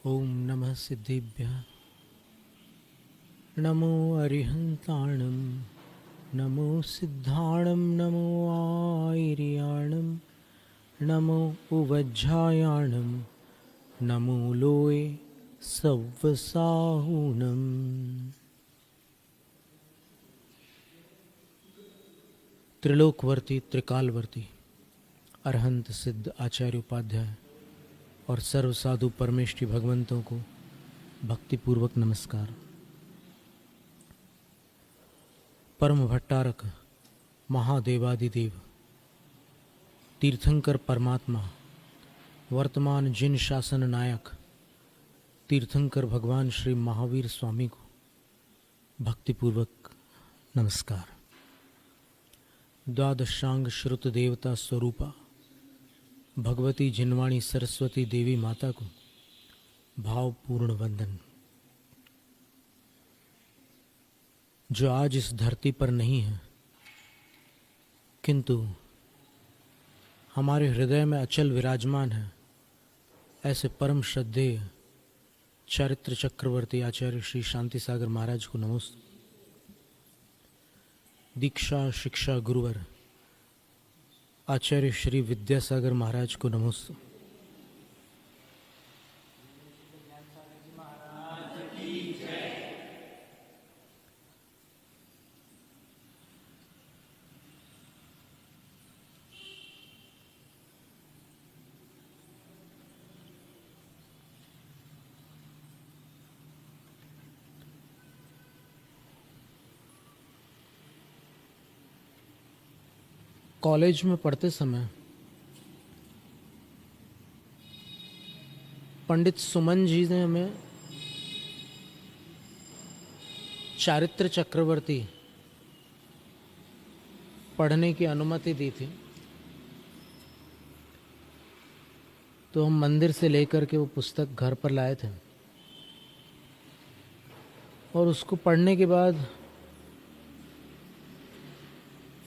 ओम नमः सिद्धेभ्यः। नमो अरिहन्ताणं नमो सिद्धाणं नमो आयर्याणं नमो उवज्झायाणं नमो लोये सव्वसाहूनम्। त्रिलोकवर्ती त्रिकालवर्ती अरहंत सिद्ध आचार्य उपाध्याय और सर्व साधु परमेष्ठी भगवंतों को भक्तिपूर्वक नमस्कार। परम भट्टारक महादेवादिदेव तीर्थंकर परमात्मा वर्तमान जिन शासन नायक तीर्थंकर भगवान श्री महावीर स्वामी को भक्तिपूर्वक नमस्कार। द्वादशांग श्रुत देवता स्वरूपा भगवती जिनवाणी सरस्वती देवी माता को भावपूर्ण वंदन। जो आज इस धरती पर नहीं है किंतु हमारे हृदय में अचल विराजमान है, ऐसे परम श्रद्धेय चारित्र चक्रवर्ती आचार्य श्री शांति सागर महाराज को नमस्ते। दीक्षा शिक्षा गुरुवर आचार्य श्री विद्यासागर महाराज को नमस्ते। कॉलेज में पढ़ते समय पंडित सुमन जी ने हमें चारित्र चक्रवर्ती पढ़ने की अनुमति दी थी, तो हम मंदिर से लेकर के वो पुस्तक घर पर लाए थे और उसको पढ़ने के बाद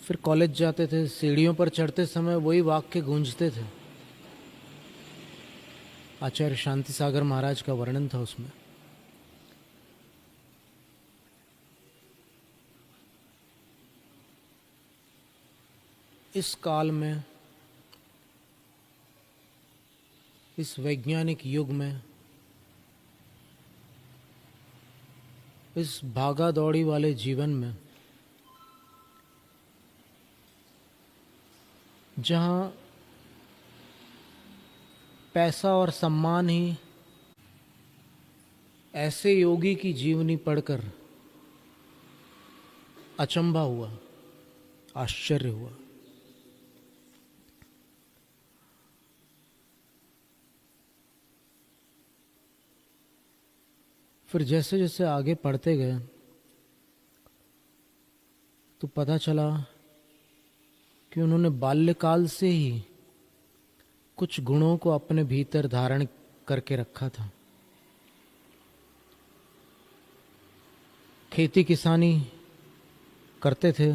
फिर कॉलेज जाते थे। सीढ़ियों पर चढ़ते समय वही वाक्य गूंजते थे। आचार्य शांति सागर महाराज का वर्णन था उसमें। इस काल में, इस वैज्ञानिक युग में, इस भागा दौड़ी वाले जीवन में, जहाँ पैसा और सम्मान ही ऐसे योगी की जीवनी पढ़कर अचंभा हुआ, आश्चर्य हुआ। फिर जैसे जैसे आगे पढ़ते गए तो पता चला कि उन्होंने बाल्यकाल से ही कुछ गुणों को अपने भीतर धारण करके रखा था। खेती किसानी करते थे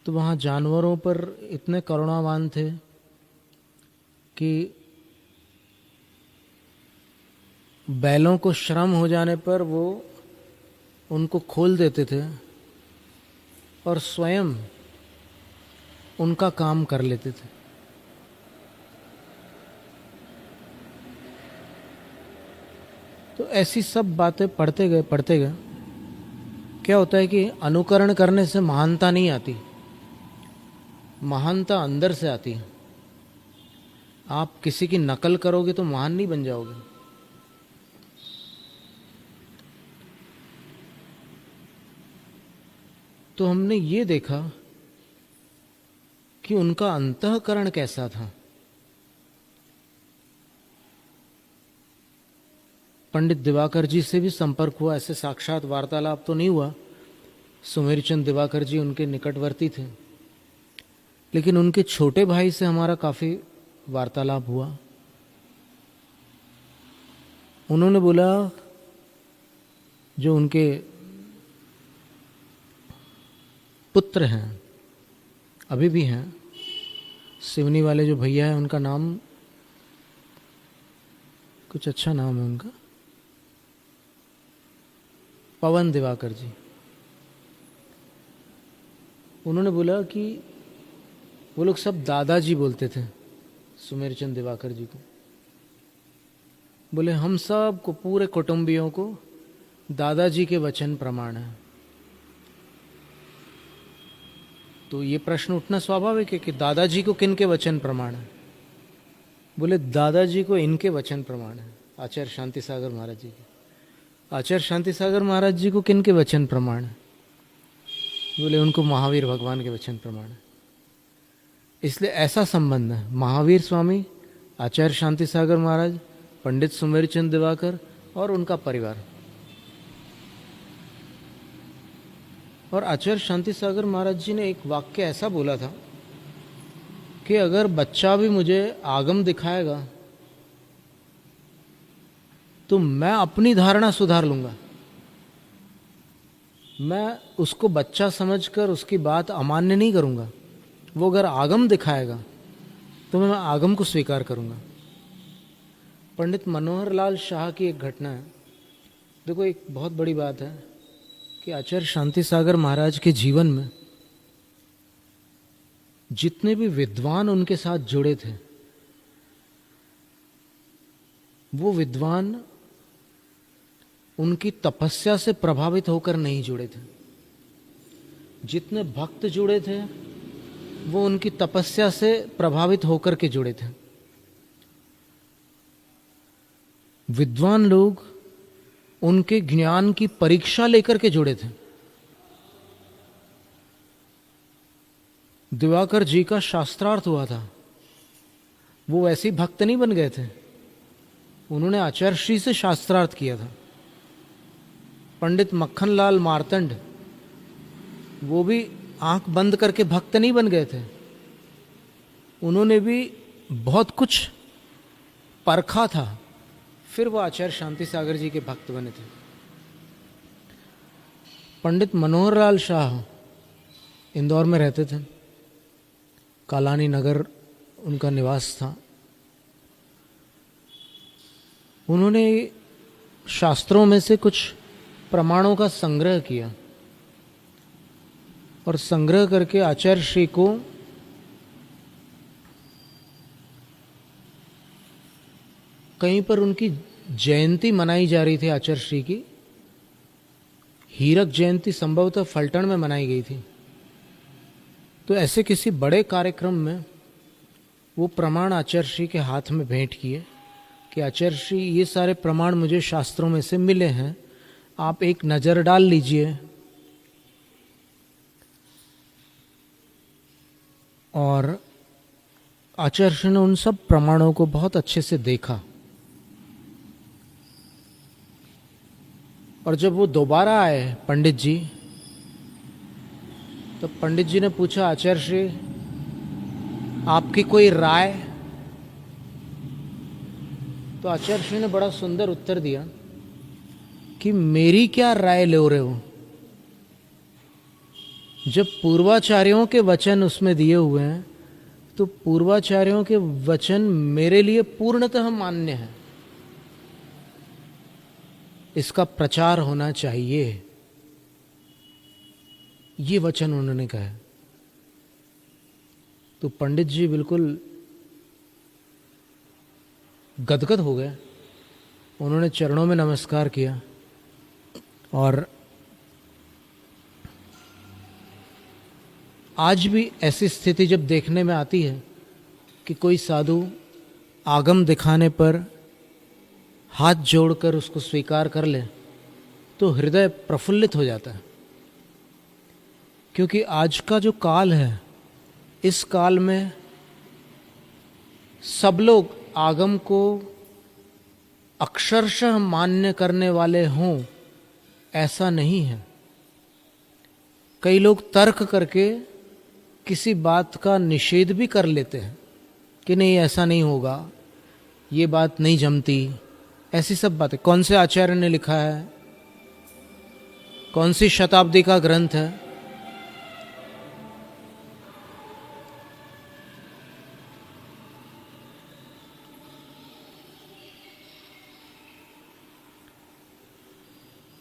तो वहाँ जानवरों पर इतने करुणावान थे कि बैलों को श्रम हो जाने पर वो उनको खोल देते थे और स्वयं उनका काम कर लेते थे। तो ऐसी सब बातें पढ़ते गए क्या होता है कि अनुकरण करने से महानता नहीं आती, महानता अंदर से आती है। आप किसी की नकल करोगे तो महान नहीं बन जाओगे। तो हमने ये देखा कि उनका अंतःकरण कैसा था। पंडित दिवाकर जी से भी संपर्क हुआ, ऐसे साक्षात वार्तालाप तो नहीं हुआ। सुमेरचंद दिवाकर जी उनके निकटवर्ती थे, लेकिन उनके छोटे भाई से हमारा काफ़ी वार्तालाप हुआ। उन्होंने बोला, जो उनके पुत्र हैं, अभी भी हैं, सिवनी वाले जो भैया हैं, उनका नाम कुछ अच्छा नाम है उनका, पवन दिवाकर जी। उन्होंने बोला कि वो लोग सब दादाजी बोलते थे सुमेरचंद दिवाकर जी को। बोले हम सब को, पूरे कुटुंबियों को दादाजी के वचन प्रमाण है। तो ये प्रश्न उठना स्वाभाविक है कि दादाजी को किन के वचन प्रमाण है। बोले दादाजी को इनके वचन प्रमाण है, आचार्य शांति सागर महाराज जी के। आचार्य शांति सागर महाराज जी को किन के वचन प्रमाण है? बोले उनको महावीर भगवान के वचन प्रमाण है। इसलिए ऐसा संबंध है, महावीर स्वामी, आचार्य शांति सागर महाराज, पंडित सुमेरचंद दिवाकर और उनका परिवार। और आचार्य शांति सागर महाराज जी ने एक वाक्य ऐसा बोला था कि अगर बच्चा भी मुझे आगम दिखाएगा तो मैं अपनी धारणा सुधार लूंगा। मैं उसको बच्चा समझकर उसकी बात अमान्य नहीं करूंगा। वो अगर आगम दिखाएगा तो मैं आगम को स्वीकार करूंगा। पंडित मनोहर लाल शाह की एक घटना है। देखो, एक बहुत बड़ी बात है कि आचार्य शांति सागर महाराज के जीवन में जितने भी विद्वान उनके साथ जुड़े थे, वो विद्वान उनकी तपस्या से प्रभावित होकर नहीं जुड़े थे। जितने भक्त जुड़े थे वो उनकी तपस्या से प्रभावित होकर के जुड़े थे। विद्वान लोग उनके ज्ञान की परीक्षा लेकर के जुड़े थे। दिवाकर जी का शास्त्रार्थ हुआ था, वो वैसे ही भक्त नहीं बन गए थे, उन्होंने आचार्य श्री से शास्त्रार्थ किया था। पंडित मक्खनलाल मार्तंड, वो भी आंख बंद करके भक्त नहीं बन गए थे, उन्होंने भी बहुत कुछ परखा था, फिर वो आचार्य शांति सागर जी के भक्त बने थे। पंडित मनोहर लाल शाह इंदौर में रहते थे, कालानी नगर उनका निवास था। उन्होंने शास्त्रों में से कुछ प्रमाणों का संग्रह किया और संग्रह करके आचार्य श्री को कहीं पर उनकी जयंती मनाई जा रही थी, आचार्य श्री की हीरक जयंती संभवतः फलटण में मनाई गई थी। तो ऐसे किसी बड़े कार्यक्रम में वो प्रमाण आचार्य श्री के हाथ में भेंट किए कि आचार्य श्री, ये सारे प्रमाण मुझे शास्त्रों में से मिले हैं, आप एक नज़र डाल लीजिए। और आचार्य श्री ने उन सब प्रमाणों को बहुत अच्छे से देखा। और जब वो दोबारा आए पंडित जी, तो पंडित जी ने पूछा, आचार्य श्री आपकी कोई राय? तो आचार्य श्री ने बड़ा सुंदर उत्तर दिया कि मेरी क्या राय ले रहे हो? जब पूर्वाचार्यों के वचन उसमें दिए हुए हैं तो पूर्वाचार्यों के वचन मेरे लिए पूर्णतः मान्य है, इसका प्रचार होना चाहिए, ये वचन उन्होंने कहा। तो पंडित जी बिल्कुल गदगद हो गए, उन्होंने चरणों में नमस्कार किया। और आज भी ऐसी स्थिति जब देखने में आती है कि कोई साधु आगम दिखाने पर हाथ जोड़कर उसको स्वीकार कर ले, तो हृदय प्रफुल्लित हो जाता है। क्योंकि आज का जो काल है, इस काल में सब लोग आगम को अक्षरशः मान्य करने वाले हों, ऐसा नहीं है। कई लोग तर्क करके किसी बात का निषेध भी कर लेते हैं कि नहीं, ऐसा नहीं होगा, ये बात नहीं जमती, ऐसी सब बातें। कौन से आचार्य ने लिखा है, कौन सी शताब्दी का ग्रंथ है?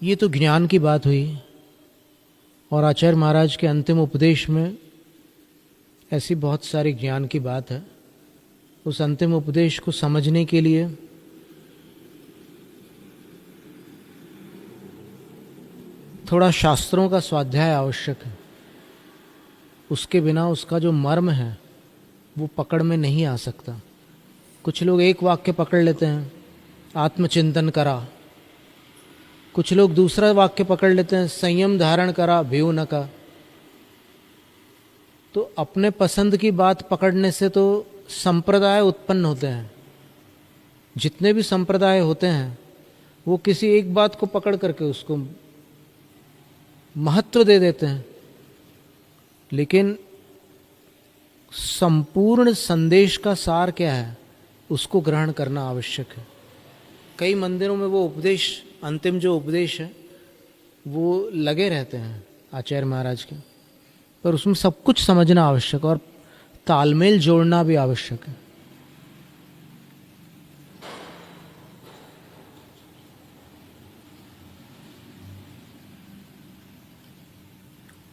ये तो ज्ञान की बात हुई, और आचार्य महाराज के अंतिम उपदेश में ऐसी बहुत सारी ज्ञान की बात है। उस अंतिम उपदेश को समझने के लिए थोड़ा शास्त्रों का स्वाध्याय आवश्यक है। उसके बिना उसका जो मर्म है वो पकड़ में नहीं आ सकता। कुछ लोग एक वाक्य पकड़ लेते हैं, आत्मचिंतन करा। कुछ लोग दूसरा वाक्य पकड़ लेते हैं, संयम धारण करा, भीव न का। तो अपने पसंद की बात पकड़ने से तो संप्रदाय उत्पन्न होते हैं। जितने भी संप्रदाय होते हैं वो किसी एक बात को पकड़ करके उसको महत्व दे देते हैं, लेकिन संपूर्ण संदेश का सार क्या है उसको ग्रहण करना आवश्यक है। कई मंदिरों में वो उपदेश, अंतिम जो उपदेश है वो लगे रहते हैं आचार्य महाराज के, पर उसमें सब कुछ समझना आवश्यक और तालमेल जोड़ना भी आवश्यक है।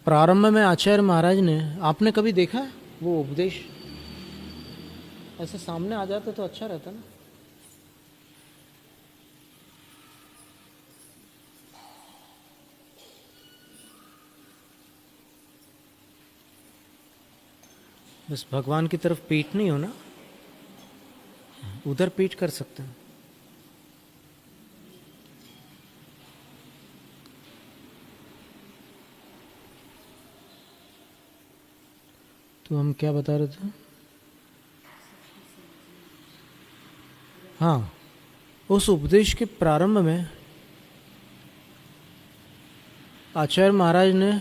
प्रारंभ में आचार्य महाराज ने, आपने कभी देखा है वो उपदेश? ऐसे सामने आ जाता तो अच्छा रहता ना। बस भगवान की तरफ पीठ नहीं हो ना, उधर पीठ कर सकते हैं। तो हम क्या बता रहे थे? हाँ, उस उपदेश के प्रारंभ में आचार्य महाराज ने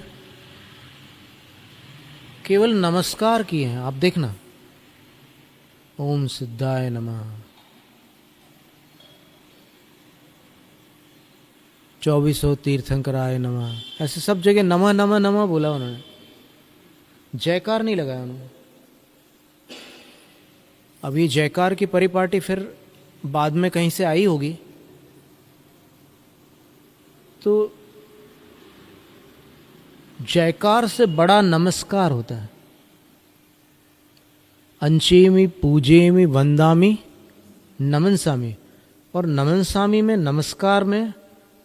केवल नमस्कार किए हैं। आप देखना, ओम सिद्धाय नमः, 2400 तीर्थंकराय नमः, ऐसे सब जगह नमः नमः नमः बोला उन्होंने, जयकार नहीं लगाया उन्होंने। अब ये जयकार की परिपाटी फिर बाद में कहीं से आई होगी, तो जयकार से बड़ा नमस्कार होता है। अंचेमी पूजेमी वंदामी नमनसामी, और नमनसामी में, नमस्कार में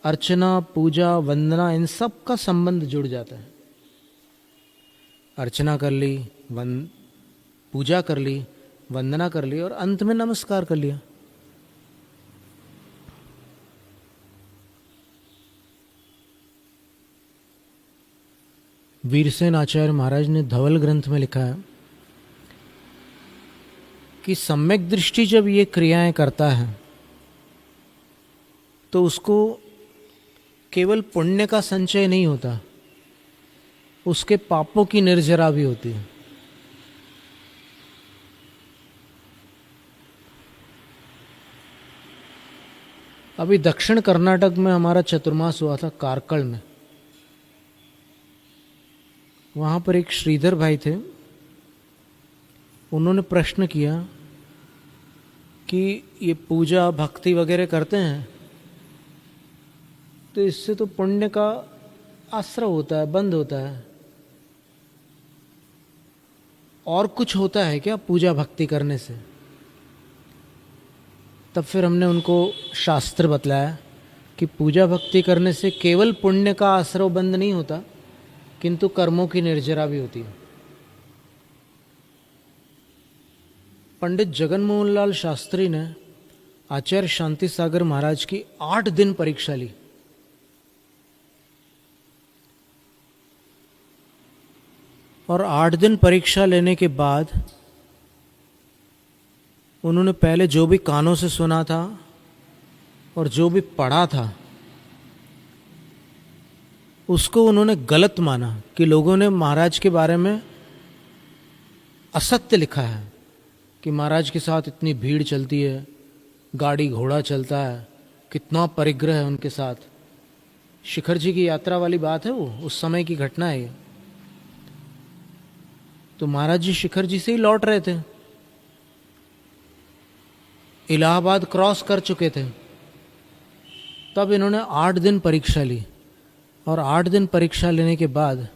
अर्चना, पूजा, वंदना, इन सब का संबंध जुड़ जाता है। अर्चना कर ली, पूजा कर ली, वंदना कर ली, और अंत में नमस्कार कर लिया। वीरसेन आचार्य महाराज ने धवल ग्रंथ में लिखा है कि सम्यक दृष्टि जब ये क्रियाएं करता है तो उसको केवल पुण्य का संचय नहीं होता, उसके पापों की निर्जरा भी होती है। अभी दक्षिण कर्नाटक में हमारा चतुर्मास हुआ था, कारकल में। वहाँ पर एक श्रीधर भाई थे, उन्होंने प्रश्न किया कि ये पूजा भक्ति वगैरह करते हैं तो इससे तो पुण्य का आश्रय होता है, बंद होता है, और कुछ होता है क्या पूजा भक्ति करने से? तब फिर हमने उनको शास्त्र बतलाया कि पूजा भक्ति करने से केवल पुण्य का आश्रय बंद नहीं होता, किंतु कर्मों की निर्जरा भी होती है। पंडित जगन मोहन लाल शास्त्री ने आचार्य शांति सागर महाराज की 8 दिन परीक्षा ली। और 8 दिन परीक्षा लेने के बाद उन्होंने पहले जो भी कानों से सुना था और जो भी पढ़ा था उसको उन्होंने गलत माना कि लोगों ने महाराज के बारे में असत्य लिखा है कि महाराज के साथ इतनी भीड़ चलती है, गाड़ी घोड़ा चलता है, कितना परिग्रह है उनके साथ। शिखर जी की यात्रा वाली बात है, वो उस समय की घटना है ये। तो महाराज जी शिखर जी से ही लौट रहे थे, इलाहाबाद क्रॉस कर चुके थे, तब इन्होंने 8 दिन परीक्षा ली, और 8 दिन परीक्षा लेने के बाद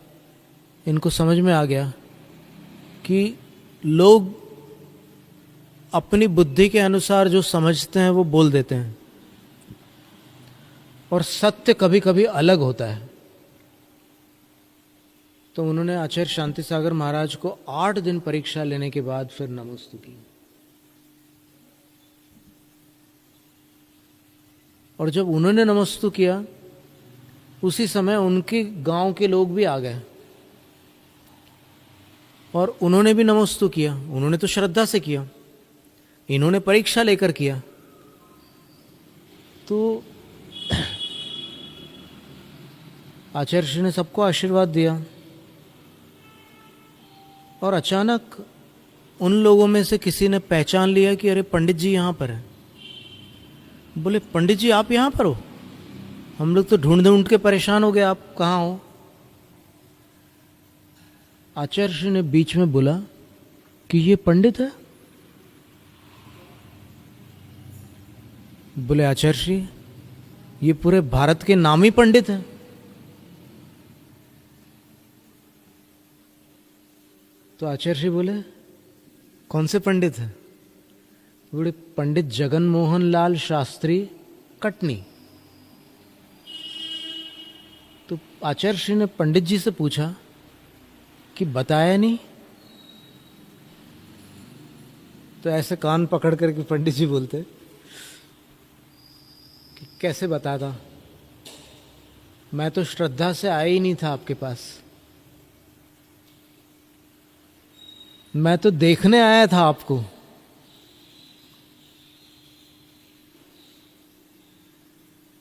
इनको समझ में आ गया कि लोग अपनी बुद्धि के अनुसार जो समझते हैं वो बोल देते हैं, और सत्य कभी कभी अलग होता है। तो उन्होंने आचार्य शांति सागर महाराज को 8 दिन परीक्षा लेने के बाद फिर नमोस्तु की। और जब उन्होंने नमोस्तु किया, उसी समय उनके गांव के लोग भी आ गए और उन्होंने भी नमोस्तु किया। उन्होंने तो श्रद्धा से किया, इन्होंने परीक्षा लेकर किया। तो आचार्य श्री ने सबको आशीर्वाद दिया, और अचानक उन लोगों में से किसी ने पहचान लिया कि अरे पंडित जी यहाँ पर हैं। बोले, पंडित जी आप यहाँ पर हो? हम लोग तो ढूंढ ढूंढ के परेशान हो गए, आप कहाँ हो? आचार्य श्री ने बीच में बोला कि ये पंडित है। बोले, आचार्य श्री ये पूरे भारत के नामी पंडित हैं। तो आचार्य श्री बोले, कौन से पंडित हैं? बोले, पंडित जगन मोहन लाल शास्त्री कटनी। तो आचार्य श्री ने पंडित जी से पूछा कि बताया नहीं? तो ऐसे कान पकड़ करके पंडित जी बोलते कि कैसे बताता, मैं तो श्रद्धा से आया ही नहीं था आपके पास, मैं तो देखने आया था आपको।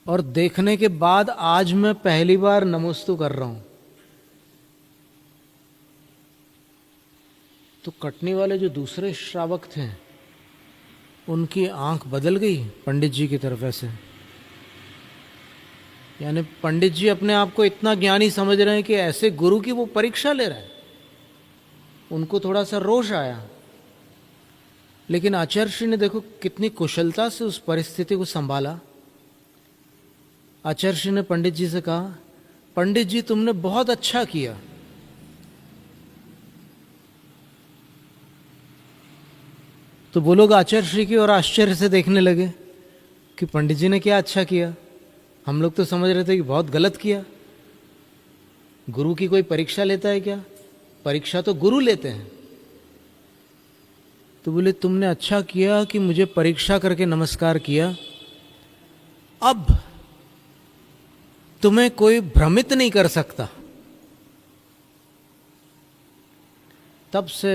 और देखने के बाद आज मैं पहली बार नमोस्तु कर रहा हूं। तो कटनी वाले जो दूसरे श्रावक थे, उनकी आंख बदल गई पंडित जी की तरफ ऐसे। यानी पंडित जी अपने आप को इतना ज्ञानी समझ रहे हैं कि ऐसे गुरु की वो परीक्षा ले रहे हैं। उनको थोड़ा सा रोष आया, लेकिन आचार्य श्री ने देखो कितनी कुशलता से उस परिस्थिति को संभाला। आचार्य श्री ने पंडित जी से कहा, पंडित जी तुमने बहुत अच्छा किया। तो वो लोग आचार्य श्री की और आश्चर्य से देखने लगे कि पंडित जी ने क्या अच्छा किया। हम लोग तो समझ रहे थे कि बहुत गलत किया। गुरु की कोई परीक्षा लेता है क्या? परीक्षा तो गुरु लेते हैं। तो बोले, तुमने अच्छा किया कि मुझे परीक्षा करके नमस्कार किया। अब तुम्हें कोई भ्रमित नहीं कर सकता। तब से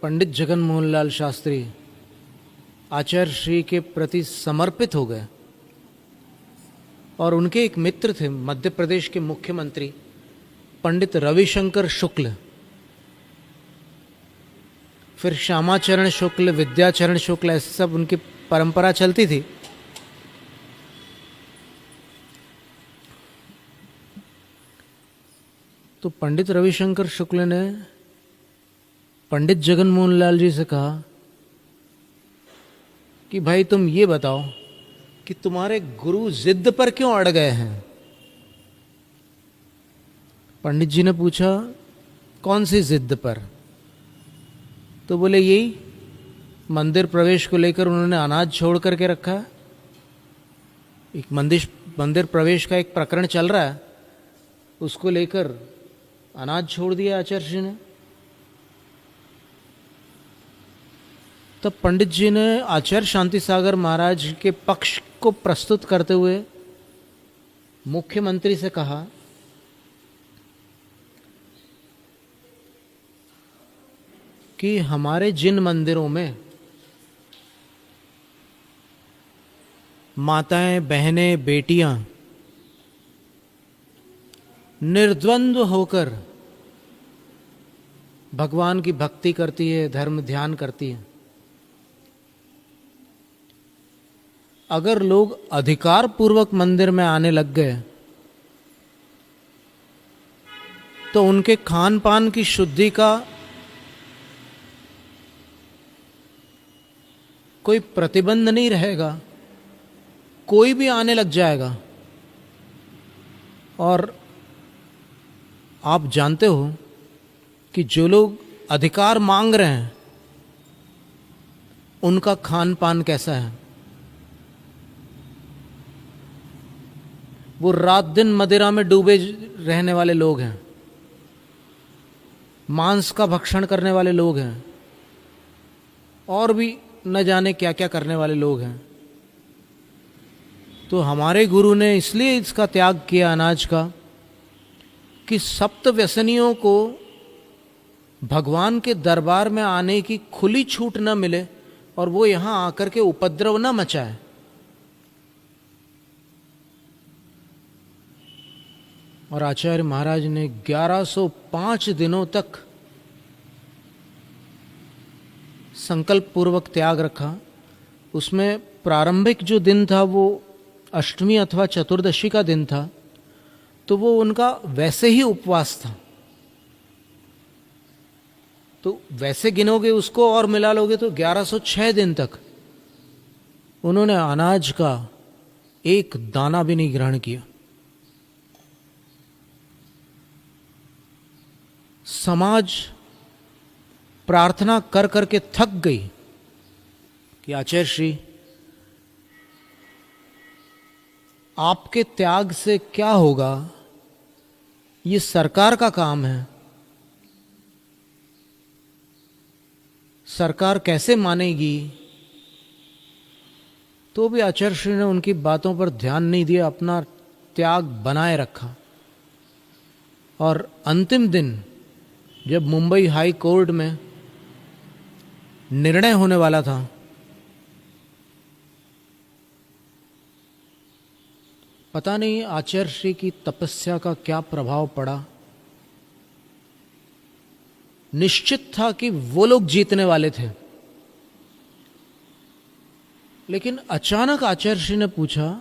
पंडित जगन मोहन लाल शास्त्री आचार्य श्री के प्रति समर्पित हो गए। और उनके एक मित्र थे, मध्य प्रदेश के मुख्यमंत्री पंडित रविशंकर शुक्ल, फिर श्यामाचरण शुक्ल, विद्याचरण शुक्ल, ऐसे सब उनकी परंपरा चलती थी। तो पंडित रविशंकर शुक्ल ने पंडित जगन मोहन लाल जी से कहा कि भाई तुम ये बताओ कि तुम्हारे गुरु जिद पर क्यों अड़ गए हैं? पंडित जी ने पूछा, कौन सी जिद पर? तो बोले, यही मंदिर प्रवेश को लेकर उन्होंने अनाज छोड़ करके रखा है। एक मंदिर प्रवेश का एक प्रकरण चल रहा है, उसको लेकर अनाज छोड़ दिया आचार्य जी ने। तब पंडित जी ने आचार्य शांति सागर महाराज के पक्ष को प्रस्तुत करते हुए मुख्यमंत्री से कहा कि हमारे जिन मंदिरों में माताएं, बहनें, बेटियां निर्द्वंद्व होकर भगवान की भक्ति करती है, धर्म ध्यान करती है, अगर लोग अधिकार पूर्वक मंदिर में आने लग गए तो उनके खान पान की शुद्धि का कोई प्रतिबंध नहीं रहेगा, कोई भी आने लग जाएगा और आप जानते हो कि जो लोग अधिकार मांग रहे हैं उनका खान पान कैसा है। वो रात दिन मदिरा में डूबे रहने वाले लोग हैं, मांस का भक्षण करने वाले लोग हैं, और भी न जाने क्या क्या करने वाले लोग हैं। तो हमारे गुरु ने इसलिए इसका त्याग किया अनाज का कि सप्त व्यसनियों को भगवान के दरबार में आने की खुली छूट न मिले और वो यहां आकर के उपद्रव न मचाए। और आचार्य महाराज ने 1105 दिनों तक संकल्प पूर्वक त्याग रखा। उसमें प्रारंभिक जो दिन था वो अष्टमी अथवा चतुर्दशी का दिन था, तो वो उनका वैसे ही उपवास था। तो वैसे गिनोगे उसको और मिला लोगे तो 1106 दिन तक उन्होंने अनाज का एक दाना भी नहीं ग्रहण किया। समाज प्रार्थना कर करके थक गई कि आचार्य श्री, आपके त्याग से क्या होगा, ये सरकार का काम है, सरकार कैसे मानेगी। तो भी आचार्य श्री ने उनकी बातों पर ध्यान नहीं दिया, अपना त्याग बनाए रखा। और अंतिम दिन जब मुंबई हाई कोर्ट में निर्णय होने वाला था, पता नहीं आचार्य श्री की तपस्या का क्या प्रभाव पड़ा। निश्चित था कि वो लोग जीतने वाले थे, लेकिन अचानक आचार्य श्री ने पूछा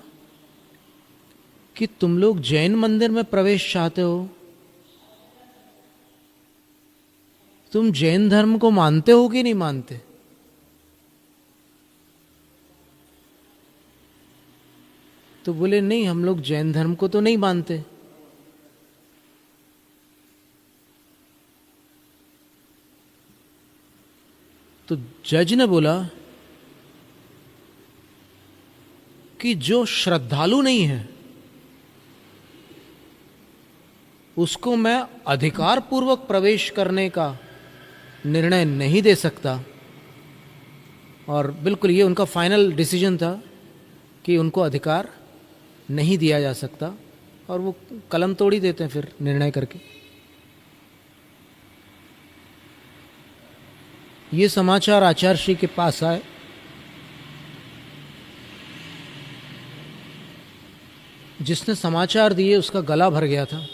कि तुम लोग जैन मंदिर में प्रवेश चाहते हो, तुम जैन धर्म को मानते हो कि नहीं मानते। तो बोले नहीं, हम लोग जैन धर्म को तो नहीं मानते। तो जज ने बोला कि जो श्रद्धालु नहीं है उसको मैं अधिकार पूर्वक प्रवेश करने का निर्णय नहीं दे सकता। और बिल्कुल ये उनका फाइनल डिसीजन था कि उनको अधिकार नहीं दिया जा सकता, और वो कलम तोड़ ही देते हैं फिर निर्णय करके। ये समाचार आचार्य श्री के पास आए। जिसने समाचार दिए उसका गला भर गया था,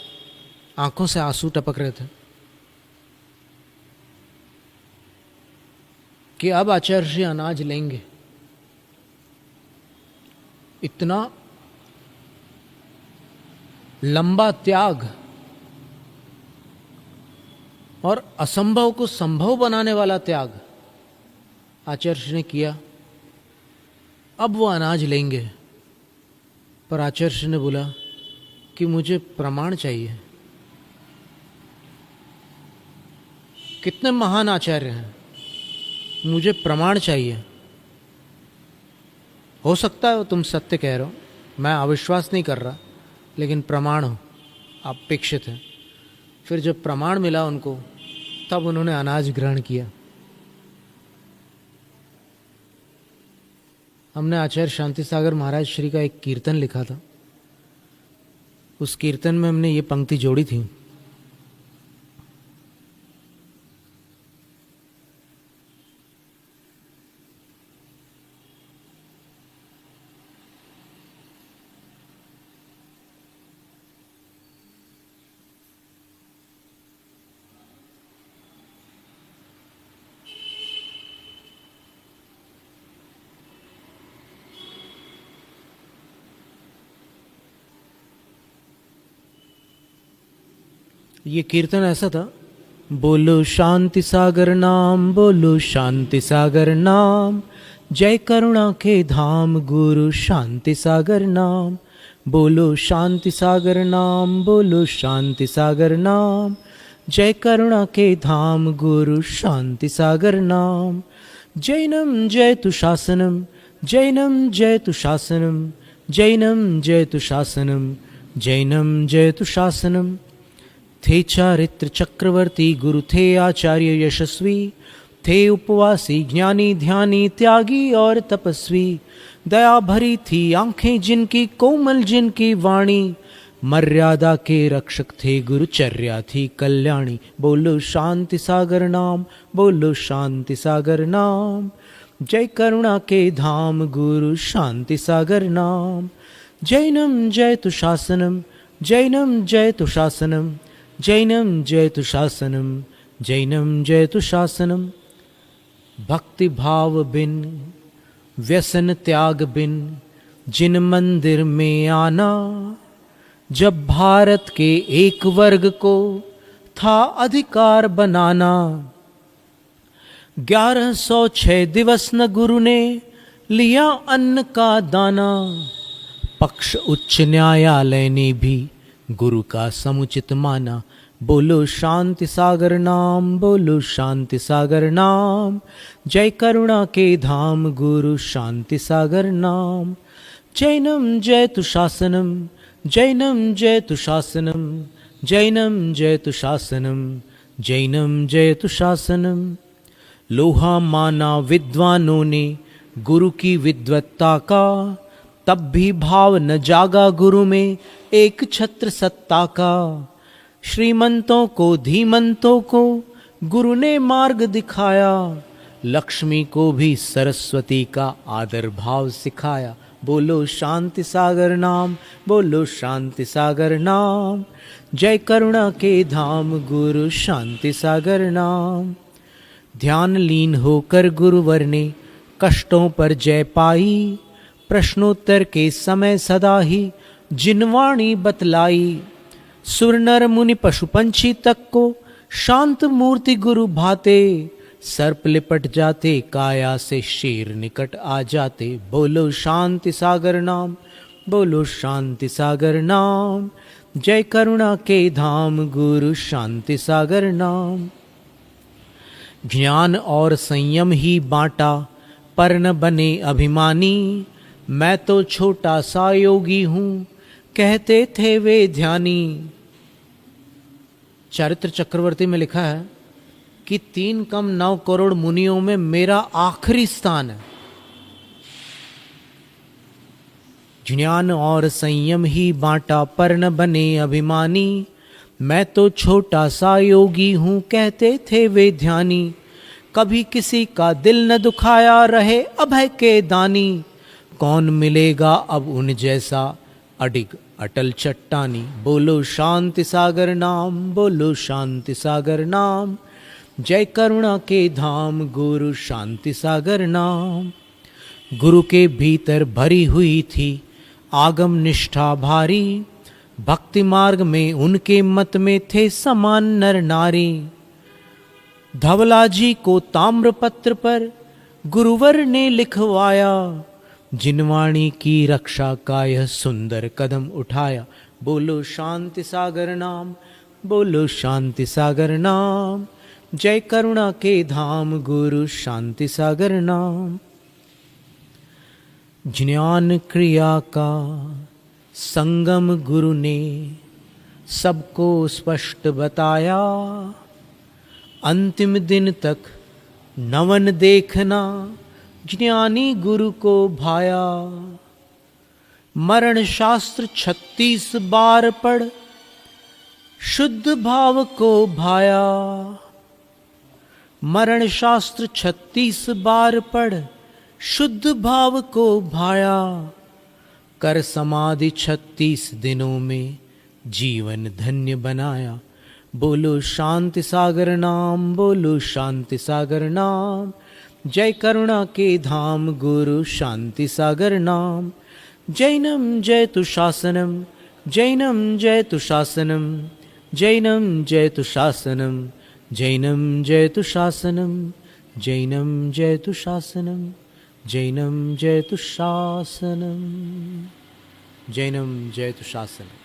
आंखों से आंसू टपक रहे थे कि अब आचार्य श्री अनाज लेंगे। इतना लंबा त्याग और असंभव को संभव बनाने वाला त्याग आचार्य श्री ने किया। अब वो अनाज लेंगे, पर आचार्य श्री ने बोला कि मुझे प्रमाण चाहिए। कितने महान आचार्य हैं, मुझे प्रमाण चाहिए। हो सकता है तुम सत्य कह रहे हो, मैं अविश्वास नहीं कर रहा, लेकिन प्रमाण हो अपेक्षित है। फिर जब प्रमाण मिला उनको, तब उन्होंने अनाज ग्रहण किया। हमने आचार्य शांति सागर महाराज श्री का एक कीर्तन लिखा था, उस कीर्तन में हमने ये पंक्ति जोड़ी थी। ये कीर्तन ऐसा था, बोलो शांति सागर नाम, बोलो शांति सागर नाम, जय करुणा के धाम गुरु शांति सागर नाम। बोलो शांति सागर नाम, बोलो शांति सागर नाम। जय करुणा के धाम गुरु शांति सागर नाम। जैनम जयतु शासनम, जैनम जयतु शासनम, जैनम जयतु शासनम, जैनम जयतु शासनम। थे चारित्र चक्रवर्ती गुरु थे आचार्य यशस्वी, थे उपवासी ज्ञानी ध्यानी त्यागी और तपस्वी। दया भरी थी आंखें जिनकी, कोमल जिनकी वाणी, मर्यादा के रक्षक थे गुरुचर्या थी कल्याणी। बोलो शांति सागर नाम, बोलो शांति सागर नाम। जय करुणा के धाम गुरु शांति सागर नाम। जैनम जयतु शासनम, जैनम जयतु शासनम, जैनम जयतु शासनम, जैनम जयतु शासनम। भक्ति भाव बिन, व्यसन त्याग बिन, जिन मंदिर में आना, जब भारत के एक वर्ग को था अधिकार बनाना। 1106 दिवस न गुरु ने लिया अन्न का दाना। पक्ष उच्च न्यायालय ने भी गुरु का समुचित माना। बोलो शांति सागर नाम, बोलो शांति सागर नाम। जय करुणा के धाम गुरु शांति सागर नाम। जैनम जयतु शासनम, जैनम जयतु शासनम, जैनम जयतु शासनम, जैनम जयतु शासनम। लोहा माना विद्वानों ने गुरु की विद्वत्ता का, तब भी भाव न जागा गुरु में एक छत्र सत्ता का। श्रीमंतों को धीमंतों को गुरु ने मार्ग दिखाया, लक्ष्मी को भी सरस्वती का आदर भाव सिखाया। बोलो शांति सागर नाम, बोलो शांति सागर नाम। जय करुणा के धाम गुरु शांति सागर नाम। ध्यान लीन होकर गुरुवर ने कष्टों पर जय पाई, प्रश्नोत्तर के समय सदा ही जिनवाणी बतलाई। सुर नर मुनि पशु पंछी तक को शांत मूर्ति गुरु भाते, सर्प लिपट जाते काया से शेर निकट आ जाते। बोलो शांति सागर नाम, बोलो शांति सागर नाम। जय करुणा के धाम गुरु शांति सागर नाम। ज्ञान और संयम ही बांटा पर न बने अभिमानी, मैं तो छोटा सा योगी हूँ कहते थे वे ध्यानी। चारित्र चक्रवर्ती में लिखा है कि 3 कम 9 करोड़ मुनियों में मेरा आखिरी स्थान है। ज्ञान और संयम ही बांटा पर न बने अभिमानी, मैं तो छोटा सा योगी हूँ कहते थे वे ध्यानी। कभी किसी का दिल न दुखाया रहे अभय के दानी, कौन मिलेगा अब उन जैसा अडिग अटल चट्टानी। बोलो शांति सागर नाम, बोलो शांति सागर नाम। जय करुणा के धाम गुरु शांति सागर नाम। गुरु के भीतर भरी हुई थी आगम निष्ठा भारी, भक्ति मार्ग में उनके मत में थे समान नर नारी। धवला जी को ताम्रपत्र पर गुरुवर ने लिखवाया, जिनवाणी की रक्षा का यह सुंदर कदम उठाया। बोलो शांति सागर नाम, बोलो शांति सागर नाम। जय करुणा के धाम गुरु शांति सागर नाम। ज्ञान क्रिया का संगम गुरु ने सबको स्पष्ट बताया, अंतिम दिन तक नवन देखना ज्ञानी गुरु को भाया। मरण शास्त्र 36 बार पढ़ शुद्ध भाव को भाया। मरण शास्त्र 36 बार पढ़ शुद्ध भाव को भाया। कर समाधि 36 दिनों में जीवन धन्य बनाया। बोलो शांति सागर नाम, बोलो शांति सागर नाम। जय करुणा के धाम गुरु शांति सागर नाम। जैनम जयतु शासनम, जैनम जयतु शासनम, जैनम जयतु शासनम, जैनम जयतु शासनम, जैनम जयतु शासनम, जैनम जयतु शासनम। जैनम जयतु शासनम।